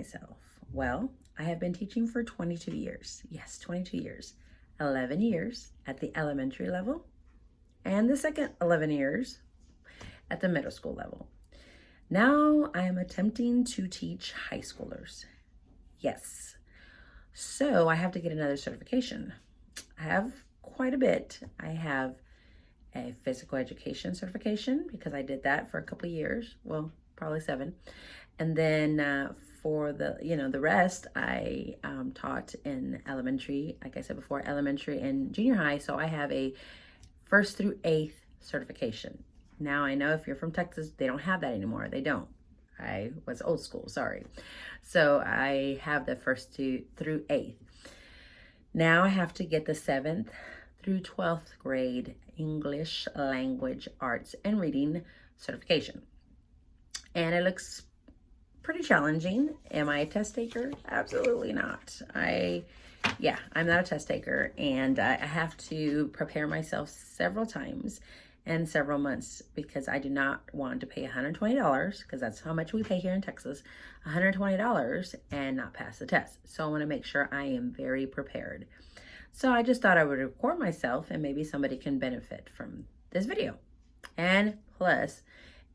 myself? Well, I have been teaching for 22 years. Yes, 22 years. 11 years at the elementary level, and the second 11 years at the middle school level. Now I am attempting to teach high schoolers. Yes. So I have to get another certification. I have quite a bit. I have a physical education certification because I did that for a couple of years. Well, probably 7. And then for the rest, I taught in elementary, like I said before, elementary and junior high. So I have a 1st through 8th certification. Now I know if you're from Texas, they don't have that anymore. They don't. I was old school, sorry. So I have the 1st through 8th. Now I have to get the 7th through 12th grade English language, arts, and reading certification. And it looks pretty challenging. Am I a test taker? Absolutely not. I'm not a test taker, and I have to prepare myself several times and several months because I do not want to pay $120, because that's how much we pay here in Texas, $120 and not pass the test. So I want to make sure I am very prepared. So I just thought I would record myself and maybe somebody can benefit from this video. And plus,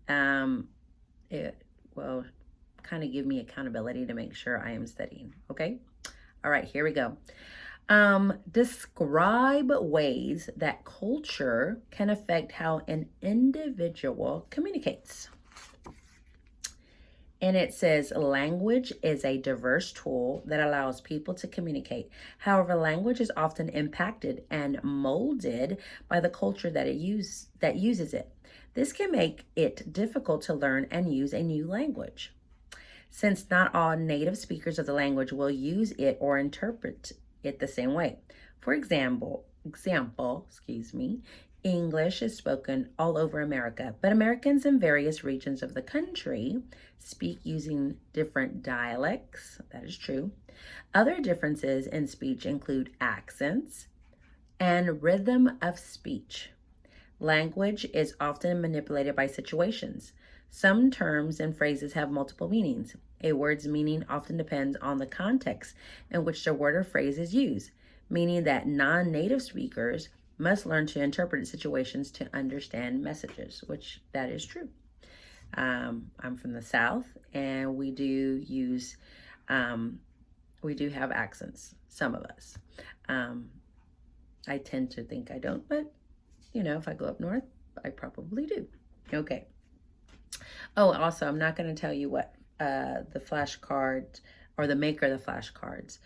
it will kind of give me accountability to make sure I am studying, okay? All right, here we go. Describe ways that culture can affect how an individual communicates. And it says language is a diverse tool that allows people to communicate. However, language is often impacted and molded by the culture that uses it. This can make it difficult to learn and use a new language, since not all native speakers of the language will use it or interpret it the same way. For example, English is spoken all over America, but Americans in various regions of the country speak using different dialects. That is true. Other differences in speech include accents and rhythm of speech. Language is often manipulated by situations. Some terms and phrases have multiple meanings. A word's meaning often depends on the context in which the word or phrase is used, meaning that non-native speakers must learn to interpret situations to understand messages, which that is true. I'm from the South, and we do have accents, some of us. I tend to think I don't, but if I go up north, I probably do. Okay. Oh, also, I'm not going to tell you what the flashcard or the maker of the flashcards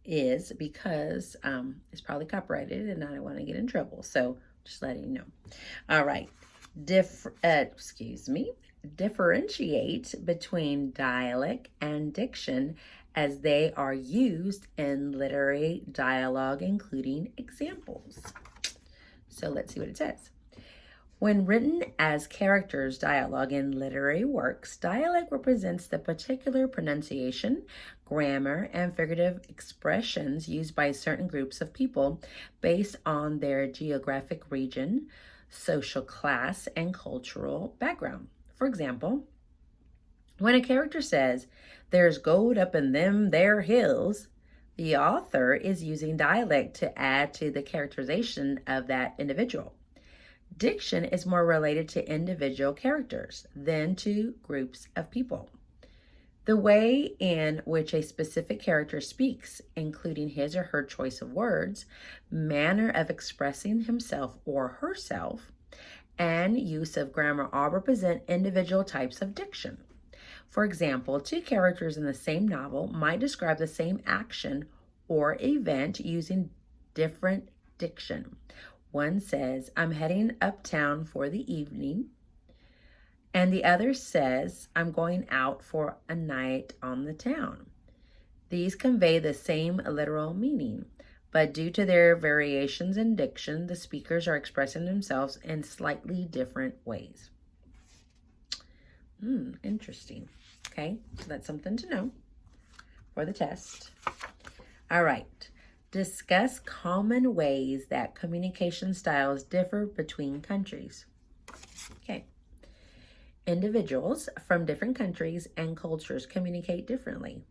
is, because it's probably copyrighted and I don't want to get in trouble. So just letting you know. All right. Differentiate between dialect and diction as they are used in literary dialogue, including examples. So let's see what it says. When written as characters dialogue in literary works, dialect represents the particular pronunciation, grammar, and figurative expressions used by certain groups of people based on their geographic region, social class, and cultural background. For example, when a character says, "There's gold up in them there hills," the author is using dialect to add to the characterization of that individual. Diction is more related to individual characters than to groups of people. The way in which a specific character speaks, including his or her choice of words, manner of expressing himself or herself, and use of grammar all represent individual types of diction. For example, 2 characters in the same novel might describe the same action or event using different diction. One says, "I'm heading uptown for the evening," and the other says, "I'm going out for a night on the town." These convey the same literal meaning, but due to their variations in diction, the speakers are expressing themselves in slightly different ways. Interesting. Okay, so that's something to know for the test. All right. Discuss common ways that communication styles differ between countries. Okay. Individuals from different countries and cultures communicate differently.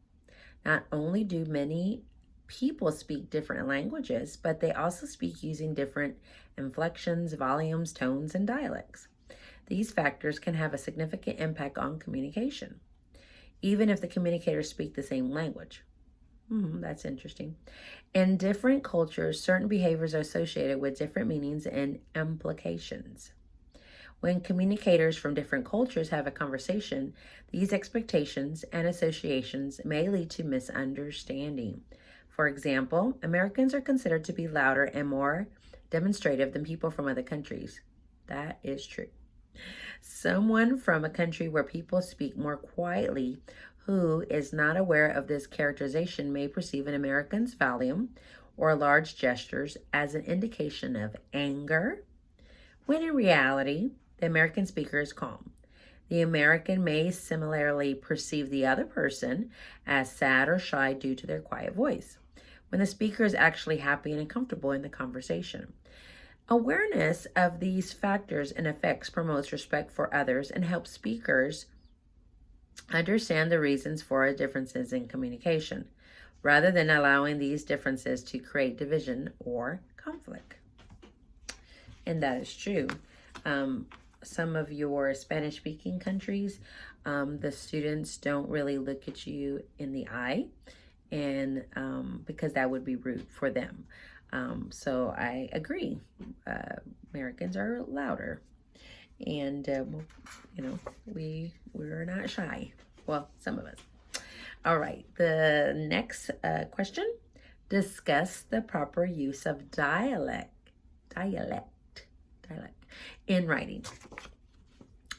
Not only do many people speak different languages, but they also speak using different inflections, volumes, tones, and dialects. These factors can have a significant impact on communication, even if the communicators speak the same language. That's interesting. In different cultures, certain behaviors are associated with different meanings and implications. When communicators from different cultures have a conversation, these expectations and associations may lead to misunderstanding. For example, Americans are considered to be louder and more demonstrative than people from other countries. That is true. Someone from a country where people speak more quietly who is not aware of this characterization may perceive an American's volume or large gestures as an indication of anger, when in reality, the American speaker is calm. The American may similarly perceive the other person as sad or shy due to their quiet voice, when the speaker is actually happy and comfortable in the conversation. Awareness of these factors and effects promotes respect for others and helps speakers understand the reasons for differences in communication, rather than allowing these differences to create division or conflict. And that is true. Some of your Spanish-speaking countries, the students don't really look at you in the eye, and because that would be rude for them. So I agree. Americans are louder, and we're not shy. Well, some of us. All right. The next question: discuss the proper use of dialect in writing.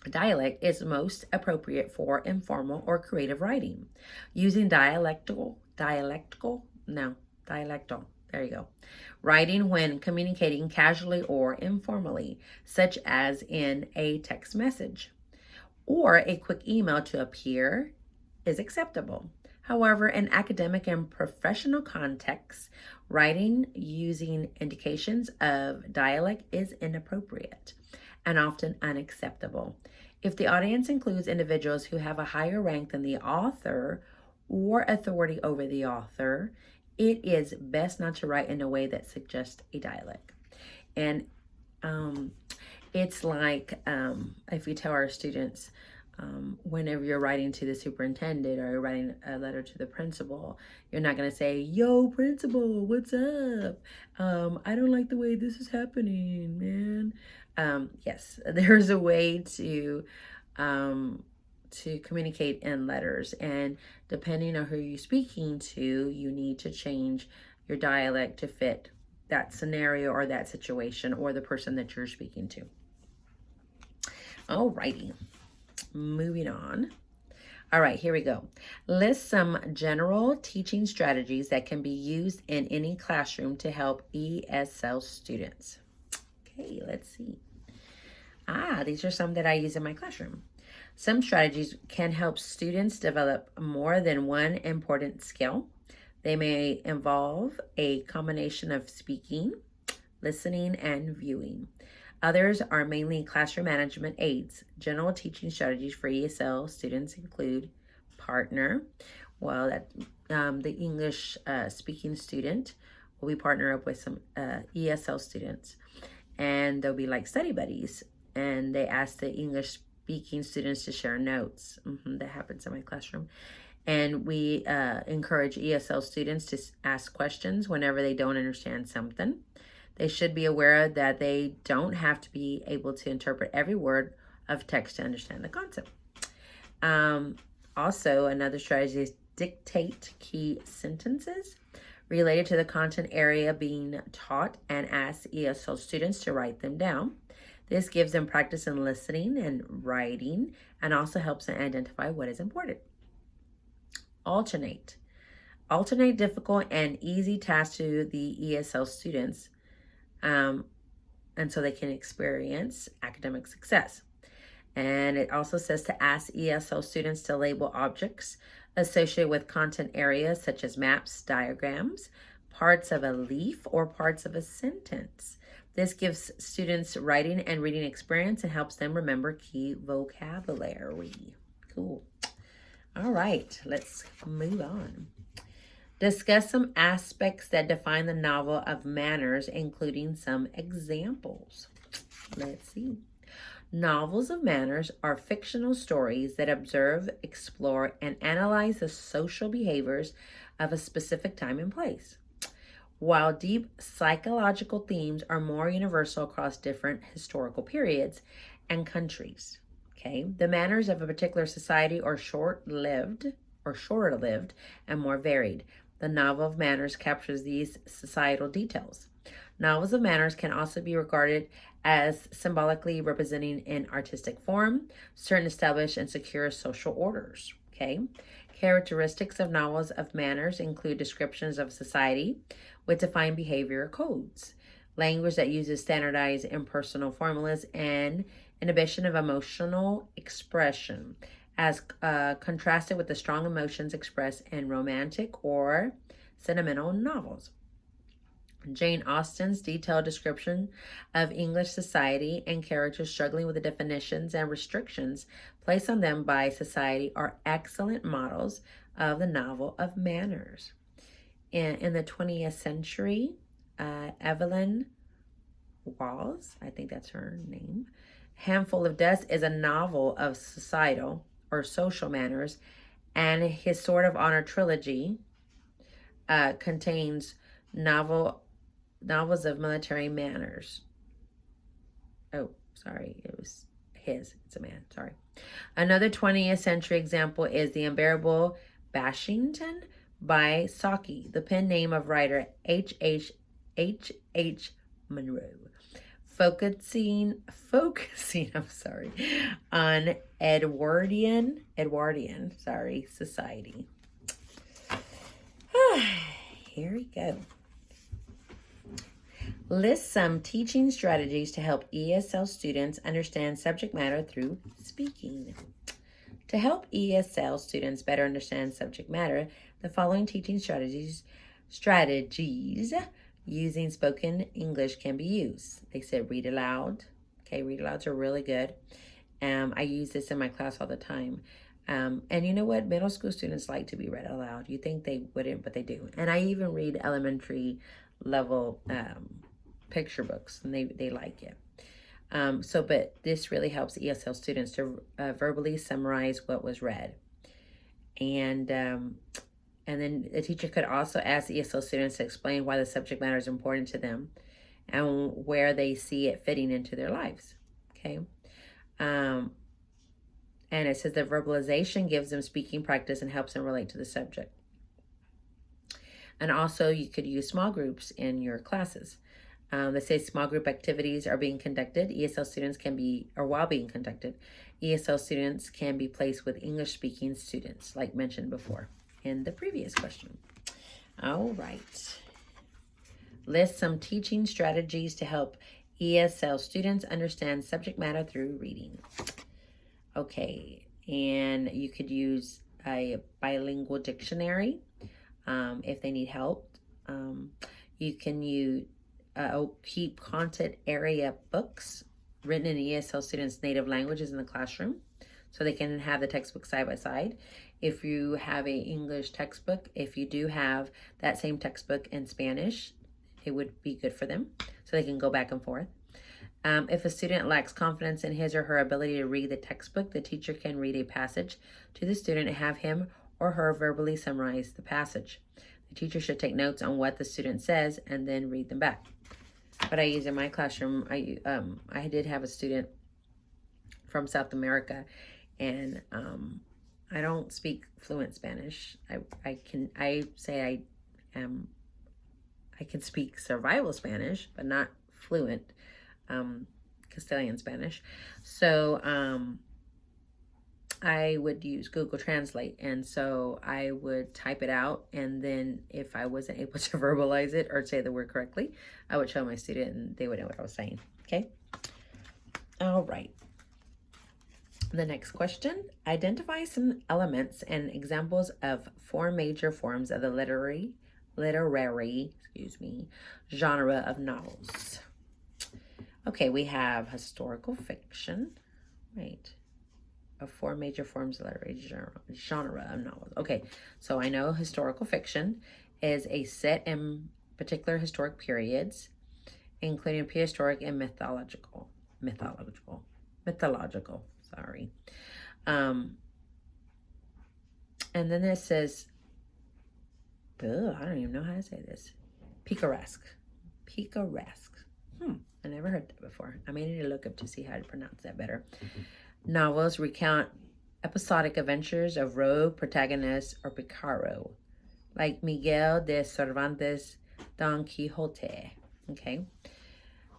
Dialect is most appropriate for informal or creative writing. Using dialectal, there you go. Writing when communicating casually or informally, such as in a text message or a quick email to a peer, is acceptable. However, in academic and professional contexts, writing using indications of dialect is inappropriate and often unacceptable. If the audience includes individuals who have a higher rank than the author or authority over the author, it is best not to write in a way that suggests a dialect. And it's like if we tell our students, whenever you're writing to the superintendent or you're writing a letter to the principal, you're not going to say, "Yo, principal, what's up? I don't like the way this is happening, man." Yes, there's a way to communicate in letters, and depending on who you're speaking to, you need to change your dialect to fit that scenario or that situation or the person that you're speaking to. Alrighty. Moving on. All right, here we go. List some general teaching strategies that can be used in any classroom to help ESL students. Okay, let's see. These are some that I use in my classroom. Some strategies can help students develop more than one important skill. They may involve a combination of speaking, listening, and viewing. Others are mainly classroom management aids. General teaching strategies for ESL students include partner. Well, the English speaking student will be partnered up with some ESL students, and they'll be like study buddies, and they ask the English speaking students to share notes. That happens in my classroom. And we encourage ESL students to ask questions whenever they don't understand something. They should be aware that they don't have to be able to interpret every word of text to understand the concept. Also, another strategy is dictate key sentences related to the content area being taught and ask ESL students to write them down. This gives them practice in listening and writing and also helps them identify what is important. Alternate. Alternate difficult and easy tasks to the ESL students and so they can experience academic success. And it also says to ask ESL students to label objects associated with content areas such as maps, diagrams, parts of a leaf, or parts of a sentence. This gives students writing and reading experience and helps them remember key vocabulary. Cool. All right, let's move on. Discuss some aspects that define the novel of manners, including some examples. Let's see. Novels of manners are fictional stories that observe, explore, and analyze the social behaviors of a specific time and place. While deep psychological themes are more universal across different historical periods and countries. Okay, the manners of a particular society are shorter-lived and more varied. The novel of manners captures these societal details. Novels of manners can also be regarded as symbolically representing in artistic form certain established and secure social orders. Okay, characteristics of novels of manners include descriptions of society with defined behavior codes, language that uses standardized impersonal formulas, and inhibition of emotional expression, as contrasted with the strong emotions expressed in romantic or sentimental novels. Jane Austen's detailed description of English society and characters struggling with the definitions and restrictions placed on them by society are excellent models of the novel of manners. In the 20th century, Evelyn Waugh, I think that's her name, Handful of Dust is a novel of societal or social manners, and his Sword of Honor trilogy contains novels of military manners. Oh, sorry, it was his. It's a man, sorry. Another 20th century example is The Unbearable Bashington by Saki, the pen name of writer H.H. Munro, focusing on Edwardian society. Here we go. List some teaching strategies to help ESL students understand subject matter through speaking. To help ESL students better understand subject matter, the following teaching strategies using spoken English can be used. They said read aloud. Okay, read alouds are really good. I use this in my class all the time. And you know what? Middle school students like to be read aloud. You think they wouldn't, but they do. And I even read elementary level picture books, and they like it. But this really helps ESL students to verbally summarize what was read. And then the teacher could also ask ESL students to explain why the subject matter is important to them and where they see it fitting into their lives. Okay. And it says that verbalization gives them speaking practice and helps them relate to the subject. And also you could use small groups in your classes. They say small group activities are being conducted. While being conducted, ESL students can be placed with English speaking students, like mentioned before in the previous question. All right. List some teaching strategies to help ESL students understand subject matter through reading. Okay, and you could use a bilingual dictionary if they need help. You can use keep content area books written in ESL students' native languages in the classroom so they can have the textbook side by side. If you have an English textbook, if you do have that same textbook in Spanish, it would be good for them so they can go back and forth. If a student lacks confidence in his or her ability to read the textbook, the teacher can read a passage to the student and have him or her verbally summarize the passage. The teacher should take notes on what the student says and then read them back. What I use in my classroom, I did have a student from South America, and I don't speak fluent Spanish. I can speak survival Spanish, but not fluent Castilian Spanish. So I would use Google Translate, and so I would type it out, and then if I wasn't able to verbalize it or say the word correctly, I would show my student and they would know what I was saying. Okay. All right. The next question, identify some elements and examples of 4 major forms of the literary genre of novels. Okay, we have historical fiction. Right. Of 4 major forms of literary genre of novels. Okay, so I know historical fiction is a set in particular historic periods, including prehistoric and mythological. Sorry. Um, and then it says, I don't even know how to say this. Picaresque. I never heard that before. I may need to look up to see how to pronounce that better. Novels recount episodic adventures of rogue protagonists or picaro, like Miguel de Cervantes' Don Quixote. Okay.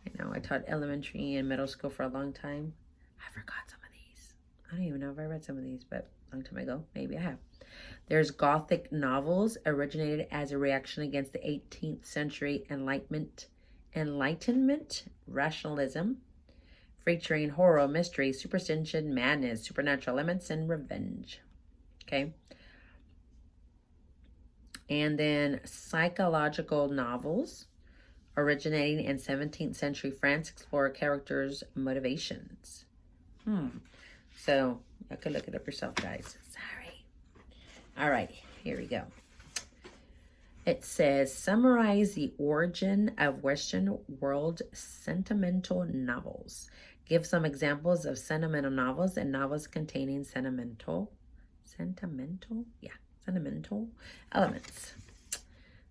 I know I taught elementary and middle school for a long time. I forgot some of these. I don't even know if I read some of these, but a long time ago, maybe I have. There's Gothic novels originated as a reaction against the 18th century Enlightenment rationalism, featuring horror, mystery, superstition, madness, supernatural elements, and revenge. Okay. And then psychological novels originating in 17th century France explore characters' motivations. So you could look it up yourself, guys. Sorry. All right, here we go. It says, summarize the origin of Western world sentimental novels. Give some examples of sentimental novels and novels containing sentimental elements.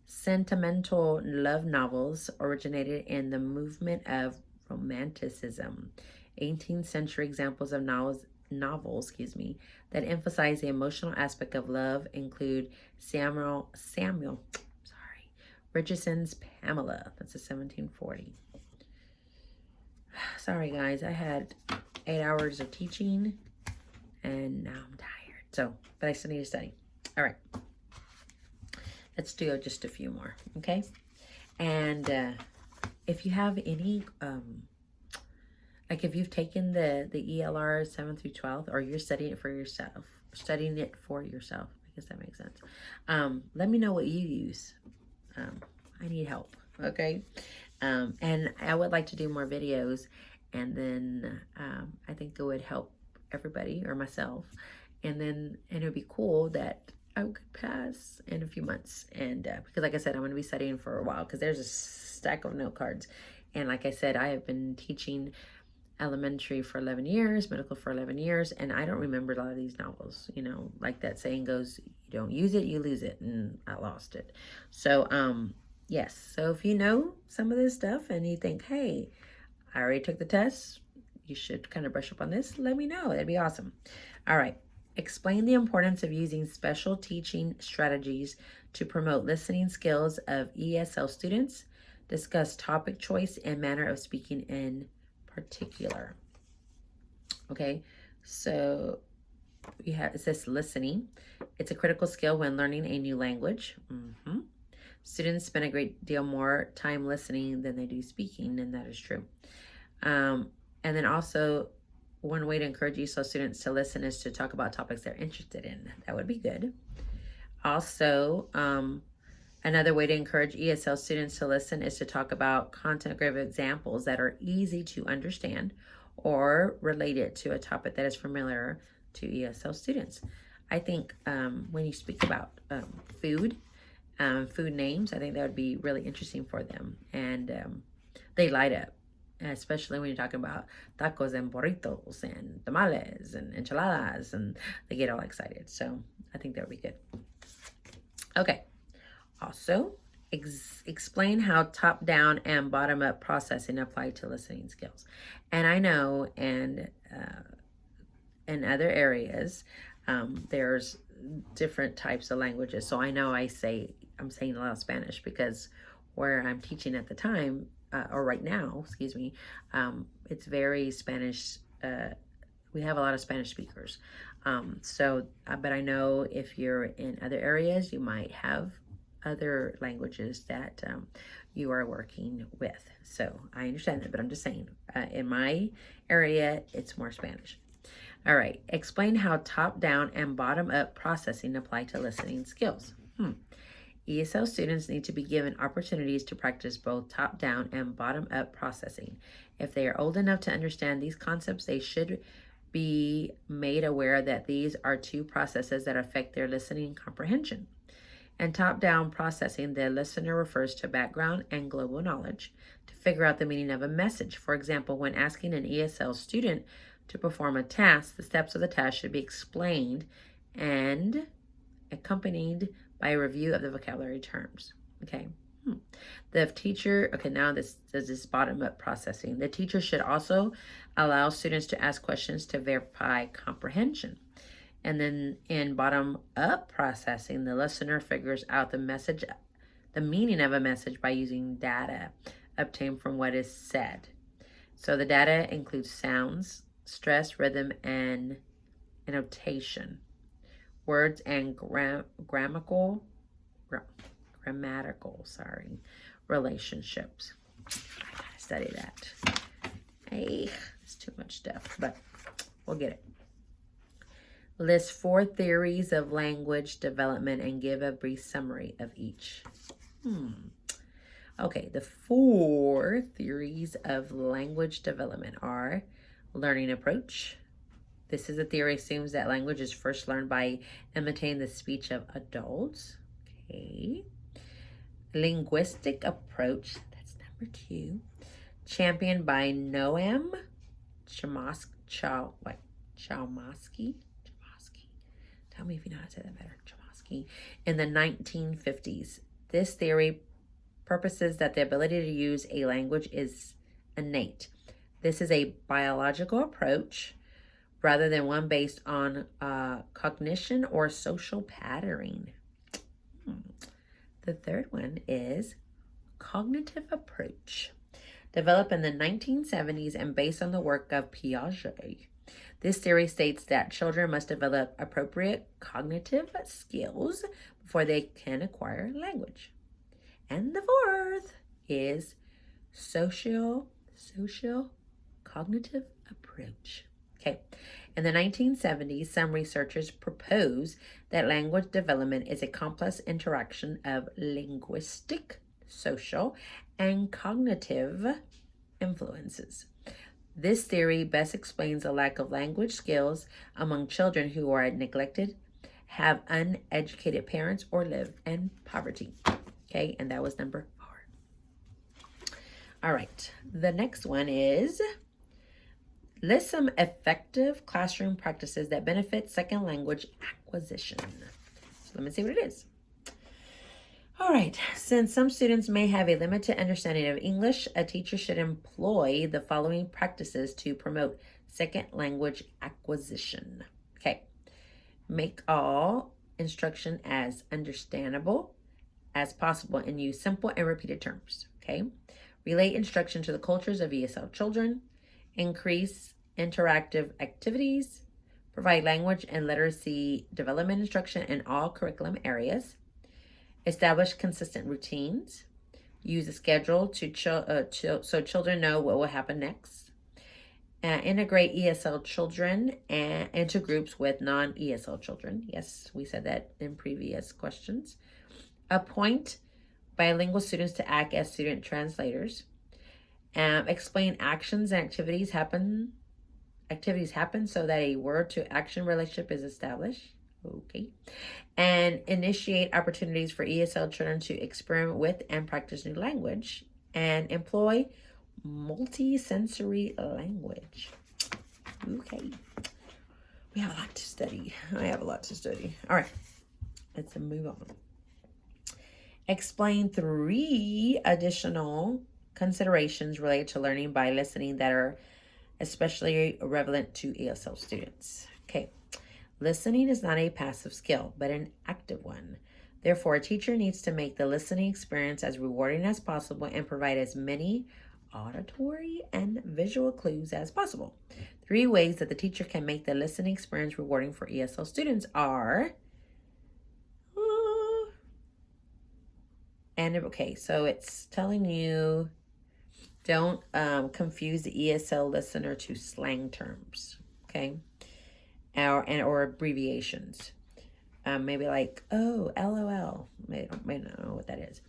Sentimental love novels originated in the movement of Romanticism. 18th century examples of novels that emphasize the emotional aspect of love include Samuel Richardson's Pamela. That's a 1740. Sorry guys, I had 8 hours of teaching and now I'm tired. So, but I still need to study. All right. Let's do just a few more, okay? And if you have any, like if you've taken the ELR 7 through 12, or you're studying it for yourself, I guess that makes sense. Let me know what you use. I need help, okay? And I would like to do more videos, and then I think it would help everybody or myself. And it would be cool that I could pass in a few months. And because like I said, I'm going to be studying for a while because there's a stack of note cards. And like I said, I have been teaching elementary for 11 years, middle school for 11 years, and I don't remember a lot of these novels. You know, like that saying goes, you don't use it, you lose it, and I lost it. So, yes. So if you know some of this stuff and you think, hey, I already took the test, you should kind of brush up on this, let me know. That'd be awesome. All right. Explain the importance of using special teaching strategies to promote listening skills of ESL students. Discuss topic choice and manner of speaking in particular. Okay, so it says listening. It's a critical skill when learning a new language. Students spend a great deal more time listening than they do speaking, and that is true. And then also, one way to encourage ESL students to listen is to talk about topics they're interested in. That would be good. Also, another way to encourage ESL students to listen is to talk about content-grade examples that are easy to understand or related to a topic that is familiar to ESL students. I think when you speak about food names, I think that would be really interesting for them. And they light up, especially when you're talking about tacos and burritos and tamales and enchiladas, and they get all excited. So I think that would be good. Okay. Also, explain how top-down and bottom-up processing apply to listening skills. And I know in other areas, there's different types of languages. So I know I'm saying a lot of Spanish because where I'm teaching at the time, or right now, it's very Spanish. We have a lot of Spanish speakers. But I know if you're in other areas, you might have other languages that you are working with. So I understand that, but I'm just saying, in my area, it's more Spanish. All right, explain how top-down and bottom-up processing apply to listening skills. ESL students need to be given opportunities to practice both top-down and bottom-up processing. If they are old enough to understand these concepts, they should be made aware that these are two processes that affect their listening comprehension. And top-down processing, the listener refers to background and global knowledge to figure out the meaning of a message. For example, when asking an ESL student to perform a task, the steps of the task should be explained and accompanied by a review of the vocabulary terms. Okay. The teacher, okay, now this is bottom-up processing. The teacher should also allow students to ask questions to verify comprehension. And then in bottom-up processing, the listener figures out the meaning of a message by using data obtained from what is said. So the data includes sounds, stress, rhythm, and annotation, words, and grammatical relationships. I gotta study that. Hey, it's too much stuff, but we'll get it. List 4 theories of language development and give a brief summary of each. Okay, the 4 theories of language development are learning approach. This is a theory assumes that language is first learned by imitating the speech of adults. Okay. Linguistic approach, that's number 2, championed by Noam Chomsky. Tell me if you know how to say that better. Chomsky. In the 1950s. This theory purposes that the ability to use a language is innate. This is a biological approach rather than one based on cognition or social patterning. The third one is cognitive approach, developed in the 1970s and based on the work of Piaget. This theory states that children must develop appropriate cognitive skills before they can acquire language. And the 4th is social cognitive approach. Okay. In the 1970s, some researchers proposed that language development is a complex interaction of linguistic, social, and cognitive influences. This theory best explains the lack of language skills among children who are neglected, have uneducated parents, or live in poverty. Okay, and that was number 4. All right, the next one is list some effective classroom practices that benefit second language acquisition. So let me see what it is. All right, since some students may have a limited understanding of English, a teacher should employ the following practices to promote second language acquisition. Okay, make all instruction as understandable as possible and use simple and repeated terms. Okay, relate instruction to the cultures of ESL children, increase interactive activities, provide language and literacy development instruction in all curriculum areas, establish consistent routines, use a schedule so children know what will happen next, integrate ESL children into groups with non-ESL children. Yes, we said that in previous questions. Appoint bilingual students to act as student translators. Explain actions and activities happen so that a word to action relationship is established. Okay. And initiate opportunities for ESL children to experiment with and practice new language. And employ multi-sensory language. Okay. We have a lot to study. I have a lot to study. All right. Let's move on. Explain 3 additional considerations related to learning by listening that are especially relevant to ESL students. Okay. Listening is not a passive skill, but an active one. Therefore, a teacher needs to make the listening experience as rewarding as possible and provide as many auditory and visual clues as possible. 3 ways that the teacher can make the listening experience rewarding for ESL students are, so it's telling you don't confuse the ESL listener to slang terms, okay? Or abbreviations. Maybe like, oh, LOL. May not know what that is.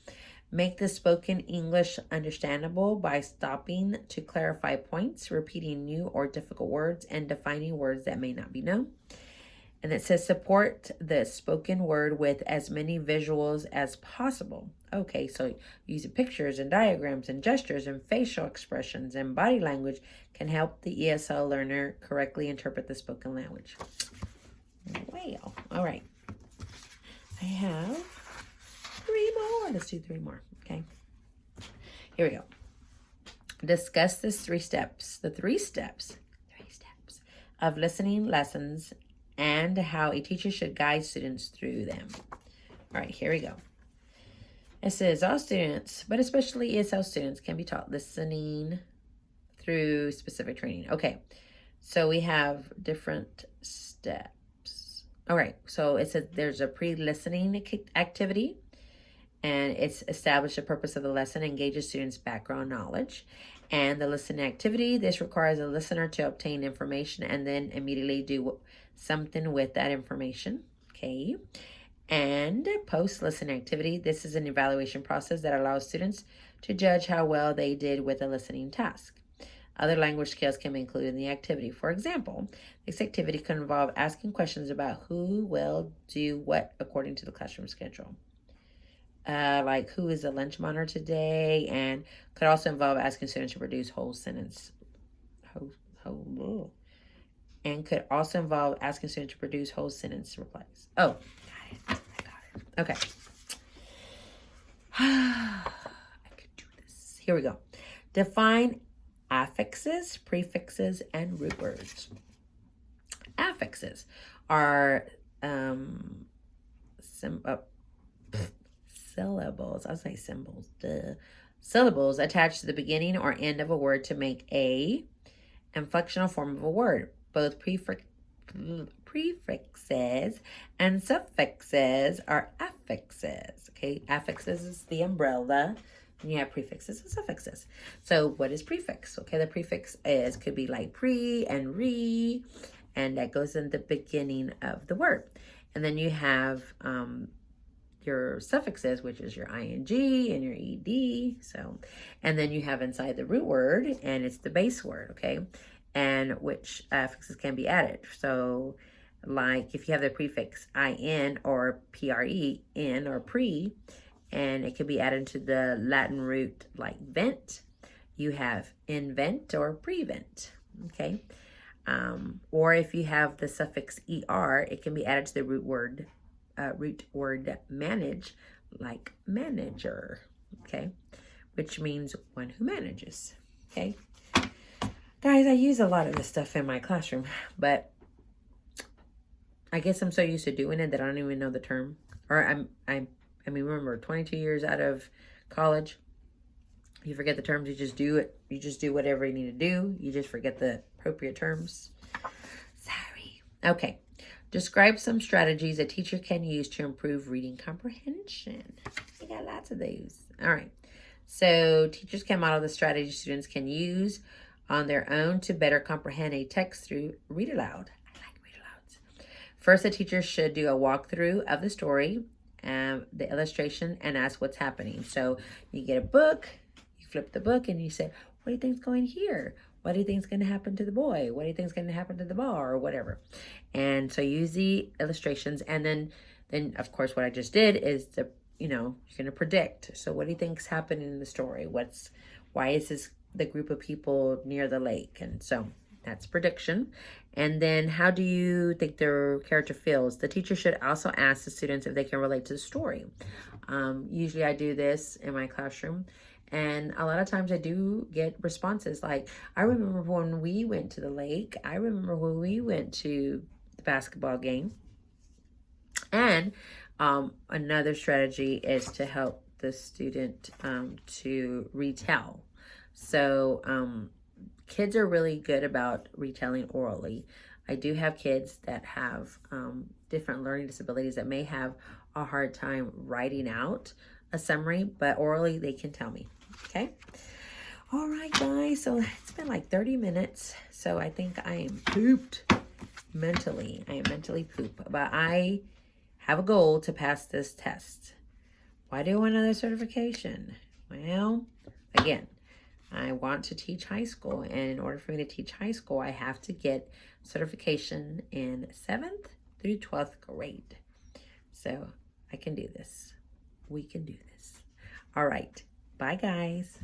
Make the spoken English understandable by stopping to clarify points, repeating new or difficult words, and defining words that may not be known. And it says support the spoken word with as many visuals as possible. Okay, so using pictures and diagrams and gestures and facial expressions and body language can help the ESL learner correctly interpret the spoken language. Well, all right. I have 3 more. Let's do 3 more. Okay. Here we go. Discuss the 3 steps. The 3 steps of listening lessons and how a teacher should guide students through them. All right, here we go. It says all students, but especially ESL students, can be taught listening through specific training. Okay, so we have different steps. All right, so it says there's a pre-listening activity, and it's establish the purpose of the lesson, engages students' background knowledge. And the listening activity, this requires a listener to obtain information and then immediately do something with that information. Okay. And post-listening activity, this is an evaluation process that allows students to judge how well they did with a listening task. Other language skills can be included in the activity. For example, this activity can involve asking questions about who will do what according to the classroom schedule. Like who is the lunch monitor today, and could also involve asking students to produce whole sentence. And could also involve asking students to produce whole sentence replies. Oh, got it. I got it. Okay. I could do this. Here we go. Define affixes, prefixes, and root words. Affixes are syllables. I'll say symbols. Syllables attached to the beginning or end of a word to make a inflectional form of a word. Both prefixes and suffixes are affixes. Okay, affixes is the umbrella, and you have prefixes and suffixes. So what is prefix? Okay, the prefix could be like pre and re, and that goes in the beginning of the word. And then you have your suffixes, which is your ing and your ed. So, and then you have inside the root word, and it's the base word, okay? And which affixes can be added. So, like if you have the prefix in or pre, in or pre, and it can be added to the Latin root like vent, you have invent or prevent, okay? Or if you have the suffix er, it can be added to the root word manage, like manager, okay, which means one who manages. Okay, guys, I use a lot of this stuff in my classroom, but I guess I'm so used to doing it that I don't even know the term. Or I mean, remember, 22 years out of college, you forget the terms. You just do it. You just do whatever you need to do. You just forget the appropriate terms. Sorry. Okay. Describe some strategies a teacher can use to improve reading comprehension. We got lots of those. All right. So teachers can model the strategies students can use on their own to better comprehend a text through read aloud. I like read alouds. First, a teacher should do a walkthrough of the story, the illustration, and ask what's happening. So you get a book, you flip the book, and you say, what do you think's going here? What do you think is going to happen to the boy? What do you think is going to happen to the bar, or whatever? And so use the illustrations. And then of course, what I just did is you're going to predict. So what do you think's happening in the story? Why is this the group of people near the lake? And so that's prediction. And then how do you think their character feels? The teacher should also ask the students if they can relate to the story. Usually I do this in my classroom. And a lot of times I do get responses like, I remember when we went to the lake. I remember when we went to the basketball game. And another strategy is to help the student to retell. So kids are really good about retelling orally. I do have kids that have different learning disabilities that may have a hard time writing out a summary, but orally they can tell me. Okay. All right, guys. So it's been like 30 minutes. So I think I am pooped mentally. I am mentally pooped. But I have a goal to pass this test. Why do I want another certification? Well, again, I want to teach high school, and in order for me to teach high school, I have to get certification in 7th through 12th grade. So I can do this. We can do this. All right. Bye, guys.